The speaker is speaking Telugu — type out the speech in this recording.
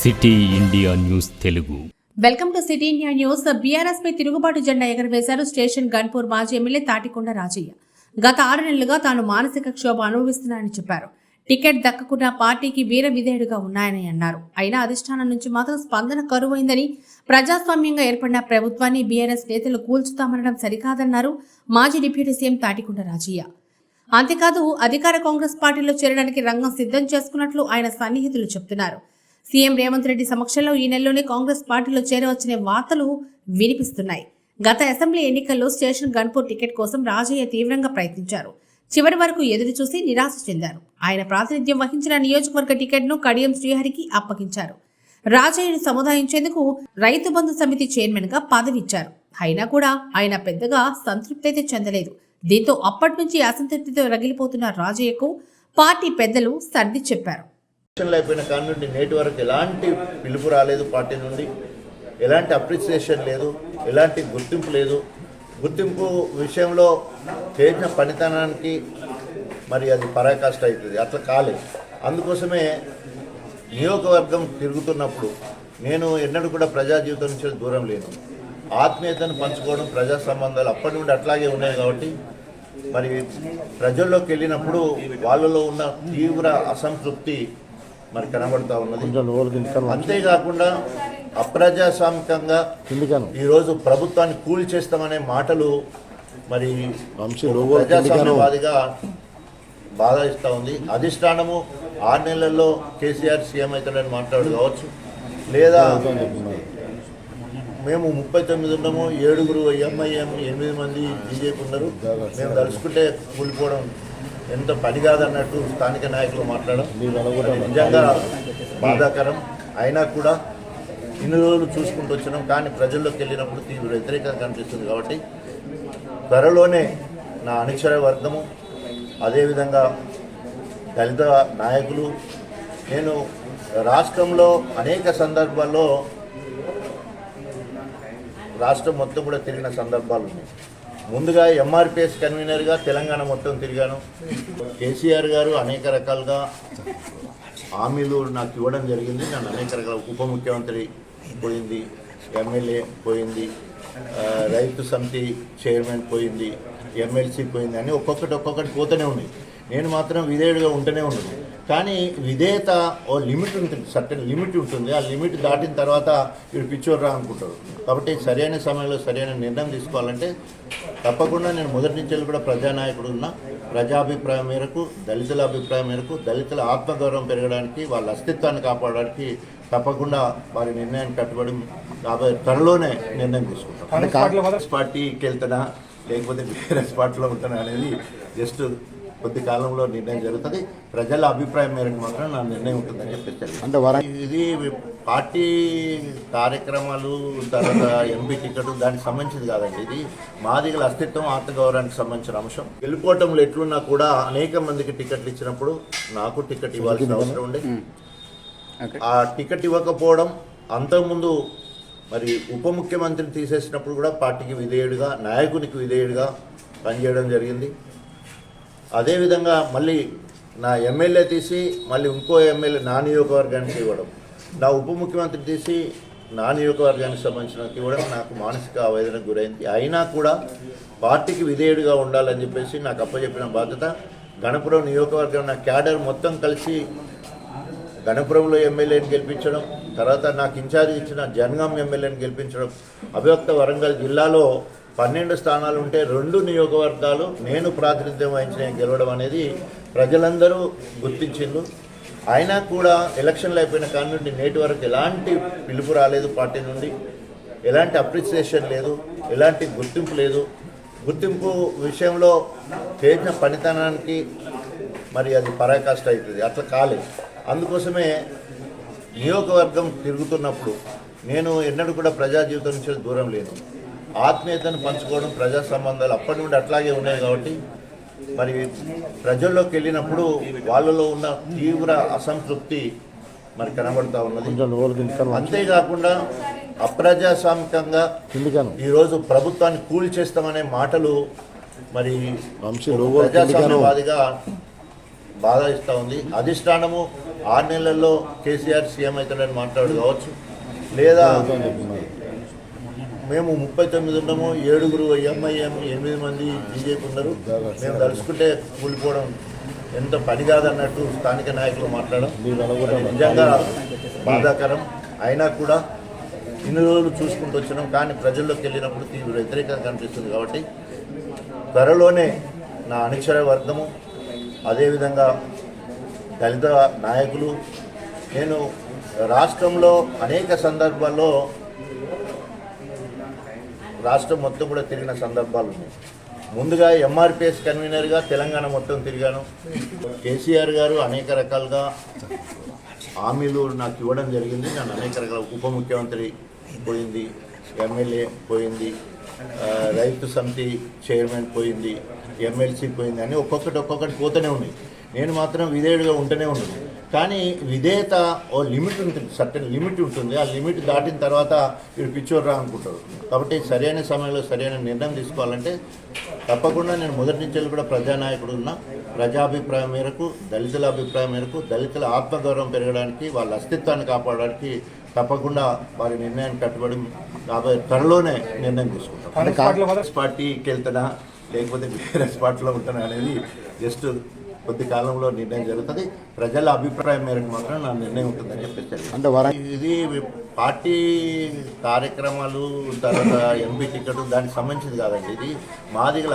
City India news Telugu. Welcome to city India news. BRS పై తిరుగుబాటు జెండా ఎగరవేశారు స్టేషన్ గన్పూర్ మాజీ ఎమ్మెల్యే తాటికొండ రాజయ్య. గత 6 నెలలుగా తాను మానసిక క్షోభ అనుభవిస్తున్నానని చెప్పారు. టికెట్ దక్కకుండా పార్టీకి వీర విధేయుడిగా ఉన్నాయని అన్నారు. అయినా అధిష్టానం నుంచి మాత్రం స్పందన కరువైందని, ప్రజాస్వామ్యంగా ఏర్పడిన ప్రభుత్వాన్ని బీఆర్ఎస్ నేతలు కూల్చుతామనడం సరికాదన్నారు మాజీ డిప్యూటీ సీఎం తాటికొండ రాజయ్య. అంతేకాదు అధికార కాంగ్రెస్ పార్టీలో చేరడానికి రంగం సిద్ధం చేసుకున్నట్లు ఆయన సన్నిహితులు చెబుతున్నారు. సీఎం రేవంత్ రెడ్డి సమక్షంలో ఈ నెలలోనే కాంగ్రెస్ పార్టీలో చేరవచ్చనే వార్తలు వినిపిస్తున్నాయి. గత అసెంబ్లీ ఎన్నికల్లో స్టేషన్ గన్పూర్ టికెట్ కోసం రాజయ్య తీవ్రంగా ప్రయత్నించారు. చివరి వరకు ఎదురు చూసి నిరాశ చెందారు. ఆయన ప్రాతినిధ్యం వహించిన నియోజకవర్గ టికెట్ను కడియం శ్రీహరికి అప్పగించారు. రాజయ్యను సముదాయించేందుకు రైతు బంధు సమితి చైర్మన్ గా పదవిచ్చారు. అయినా కూడా ఆయన పెద్దగా సంతృప్తి అయితే చెందలేదు. దీంతో అప్పటి నుంచి అసంతృప్తితో రగిలిపోతున్న రాజయ్యకు పార్టీ పెద్దలు సర్ది చెప్పారు. అయిపోయిన కాడి నుండి నేటి వరకు ఎలాంటి పిలుపు రాలేదు, పార్టీ నుండి ఎలాంటి అప్రిసియేషన్ లేదు, ఎలాంటి గుర్తింపు లేదు. గుర్తింపు విషయంలో చేసిన పనితనానికి మరి అది పరాకాష్ట అవుతుంది, అట్లా కాలేదు. అందుకోసమే నియోజకవర్గం తిరుగుతున్నప్పుడు నేను ఎన్నడూ కూడా ప్రజా జీవితం నుంచి దూరం లేను. ఆత్మీయతను పంచుకోవడం, ప్రజా సంబంధాలు అప్పటి నుండి అట్లాగే ఉన్నాయి. కాబట్టి మరి ప్రజల్లోకి వెళ్ళినప్పుడు వాళ్ళలో ఉన్న తీవ్ర అసంతృప్తి మరి కనబడుతూ ఉన్నది. అంతేకాకుండా అప్రజాస్వామికంగా ఈరోజు ప్రభుత్వాన్ని కూల్ చేస్తామనే మాటలు మరి ప్రజాస్వామ్యవాదిగా బాధ ఇస్తూ ఉంది. అధిష్టానము 6 నెలల్లో కేసీఆర్ సీఎం అవుతాడని మాట్లాడు కావచ్చు, లేదా మేము 39 ఉన్నాము, 7 ఎంఐఎం, 8 మంది బీజేపీ ఉన్నారు, మేము తలుచుకుంటే కూలిపోవడం ఎంత పని కాదన్నట్టు స్థానిక నాయకులు మాట్లాడడం నిజంగా బాధాకరం. అయినా కూడా ఇన్ని రోజులు చూసుకుంటూ వచ్చినాం, కానీ ప్రజల్లోకి వెళ్ళినప్పుడు తీవ్ర వ్యతిరేకత కనిపిస్తుంది. కాబట్టి త్వరలోనే నా అనుచర వర్గము, అదేవిధంగా దళిత నాయకులు, నేను రాష్ట్రంలో అనేక సందర్భాల్లో రాష్ట్రం మొత్తం కూడా తిరిగిన సందర్భాలు ఉన్నాయి. ముందుగా ఎంఆర్పిఎస్ కన్వీనర్గా తెలంగాణ మొత్తం తిరిగాను. కేసీఆర్ గారు అనేక రకాలుగా హామీలు నాకు ఇవ్వడం జరిగింది. నన్ను అనేక రకాల ఉప ముఖ్యమంత్రి పోయింది, ఎమ్మెల్యే పోయింది, రైతు సమితి చైర్మన్ పోయింది, ఎమ్మెల్సీ పోయింది అని ఒక్కొక్కటి పోతూనే ఉన్నాయి. నేను మాత్రం విధేయుడిగా ఉంటూనే ఉన్నాను. కానీ విధేయత ఓ లిమిట్ ఉంటుంది, సర్టెన్ లిమిట్ ఉంటుంది. ఆ లిమిట్ దాటిన తర్వాత వీడు పిచ్చోర్రా అనుకుంటారు. కాబట్టి సరైన సమయంలో సరైన నిర్ణయం తీసుకోవాలంటే తప్పకుండా నేను మొదటి నుంచి కూడా ప్రజానాయకుడు ఉన్న ప్రజాభిప్రాయం మేరకు, దళితుల అభిప్రాయం మేరకు, దళితుల ఆత్మగౌరవం పెరగడానికి, వాళ్ళ అస్తిత్వాన్ని కాపాడడానికి తప్పకుండా వారి నిర్ణయాన్ని కట్టుబడి త్వరలోనే నిర్ణయం తీసుకుంటాను. కాంగ్రెస్ పార్టీకి వెళ్తానా లేకపోతే బీఆర్ఎస్ పార్టీలో ఉంటానా అనేది జస్ట్ కొద్ది కాలంలో నిర్ణయం జరుగుతుంది. ప్రజల అభిప్రాయం మేరకు మాత్రం నా నిర్ణయం ఉంటుందని చెప్పేసి అంటే ఇది పార్టీ కార్యక్రమాలు, తర్వాత ఎంపీ టికెట్ దానికి సంబంధించింది కాదండి. ఇది మాదిగల అస్తిత్వం, ఆత్మగౌరవానికి సంబంధించిన అంశం. గెలుపోవటంలో ఎట్లున్నా కూడా అనేక మందికి టికెట్లు ఇచ్చినప్పుడు నాకు టికెట్ ఇవ్వాల్సిన అవసరం ఉండే. ఆ టికెట్ ఇవ్వకపోవడం, అంతకుముందు మరి ఉప ముఖ్యమంత్రిని తీసేసినప్పుడు కూడా పార్టీకి విధేయుడిగా, నాయకునికి విధేయుడిగా పనిచేయడం జరిగింది. అదేవిధంగా మళ్ళీ నా ఎమ్మెల్యే తీసి మళ్ళీ ఇంకో ఎమ్మెల్యే నా నియోజకవర్గానికి ఇవ్వడం, నా ఉప ముఖ్యమంత్రి తీసి నా నియోజకవర్గానికి సంబంధించినకి ఇవ్వడం నాకు మానసిక ఆవేదనకు గురైంది. అయినా కూడా పార్టీకి విధేయుడిగా ఉండాలని చెప్పేసి నాకు అప్పచెప్పిన బాధ్యత. గణపురం నియోజకవర్గం నా క్యాడర్ మొత్తం కలిసి గణపురంలో ఎమ్మెల్యేని గెలిపించడం, తర్వాత నాకు ఇన్ఛార్జ్ ఇచ్చిన జనగాం ఎమ్మెల్యేని గెలిపించడం, అభివక్త వరంగల్ జిల్లాలో 12 స్థానాలు ఉంటే 2 నియోజకవర్గాలు నేను ప్రాతినిధ్యం వహించిన గెలవడం అనేది ప్రజలందరూ గుర్తించిండ్రు. అయినా కూడా ఎలక్షన్లు అయిపోయిన కాడి నుండి నేటి వరకు ఎలాంటి పిలుపు రాలేదు, పార్టీ నుండి ఎలాంటి అప్రిసియేషన్ లేదు, ఎలాంటి గుర్తింపు లేదు. గుర్తింపు విషయంలో చేసిన పనితనానికి మరి అది పరాకాష్ట అవుతుంది, అట్లా కాలేదు. అందుకోసమే నియోజకవర్గం తిరుగుతున్నప్పుడు నేను ఎన్నడూ కూడా ప్రజా జీవితం నుంచి దూరం లేను. ఆత్మీయతను పంచుకోవడం, ప్రజా సంబంధాలు అప్పటి నుండి అట్లాగే ఉన్నాయి. కాబట్టి మరి ప్రజల్లోకి వెళ్ళినప్పుడు వాళ్ళలో ఉన్న తీవ్ర అసంతృప్తి మరి కనబడుతూ ఉన్నది. అంతేకాకుండా అప్రజాస్వామికంగా ఈరోజు ప్రభుత్వాన్ని కూల్ చేస్తామనే మాటలు మరి ప్రజాస్వామ్యవాదిగా బాధ ఇస్తూ ఉంది. అధిష్టానము 6 నెలల్లో కేసీఆర్ సీఎం అవుతాడని మాట్లాడు కావచ్చు, లేదా మేము 39 ఉన్నాము, 7 ఎంఐఎం 8 మంది బీజేపీ ఉన్నారు, మేము తలుచుకుంటే కూలిపోవడం ఎంత పని కాదన్నట్టు స్థానిక నాయకులు మాట్లాడడం నిజంగా బాధాకరం. అయినా కూడా ఇన్ని రోజులు చూసుకుంటూ వచ్చినాం, కానీ ప్రజల్లోకి వెళ్ళినప్పుడు తీవ్ర వ్యతిరేకంగా కనిపిస్తుంది. కాబట్టి త్వరలోనే నా అనుచర వర్గము, అదేవిధంగా దళిత నాయకులు, నేను రాష్ట్రంలో అనేక సందర్భాల్లో రాష్ట్రం మొత్తం కూడా తిరిగిన సందర్భాలు ఉన్నాయి. ముందుగా ఎంఆర్పిఎస్ కన్వీనర్గా తెలంగాణ మొత్తం తిరిగాను. కేసీఆర్ గారు అనేక రకాలుగా హామీలు నాకు ఇవ్వడం జరిగింది. నన్ను అనేక రకాల ఉప ముఖ్యమంత్రి పోయింది, ఎమ్మెల్యే పోయింది, రైతు సమితి చైర్మన్ పోయింది, ఎమ్మెల్సీ పోయింది అని ఒక్కొక్కటి పోతూనే ఉన్నాయి. నేను మాత్రం విధేయుడిగా ఉంటూనే ఉన్నాను. కానీ విధేయత ఓ లిమిట్ ఉంటుంది, సర్టెన్ లిమిట్ ఉంటుంది. ఆ లిమిట్ దాటిన తర్వాత వీడు పిచ్చోర్రా అనుకుంటారు. కాబట్టి సరైన సమయంలో సరైన నిర్ణయం తీసుకోవాలంటే తప్పకుండా నేను మొదటి నుంచి కూడా ప్రజానాయకుడు ఉన్నా. ప్రజాభిప్రాయం మేరకు, దళితుల అభిప్రాయం మేరకు, దళితుల ఆత్మగౌరవం పెరగడానికి, వాళ్ళ అస్తిత్వాన్ని కాపాడడానికి తప్పకుండా వారి నిర్ణయాన్ని కట్టుబడి త్వరలోనే నిర్ణయం తీసుకుంటాం. కాంగ్రెస్ పార్టీకి వెళ్తానా లేకపోతే బీఆర్ఎస్ పార్టీలో ఉంటానా అనేది జస్ట్ కొద్ది కాలంలో నిర్ణయం జరుగుతుంది. ప్రజల అభిప్రాయం మేరకు మాత్రం నా నిర్ణయం ఉంటుందని చెప్పేసి అంటే ఇది పార్టీ కార్యక్రమాలు, తర్వాత ఎంపీ టికెట్ దానికి సంబంధించింది కాదండి. ఇది మాదిగల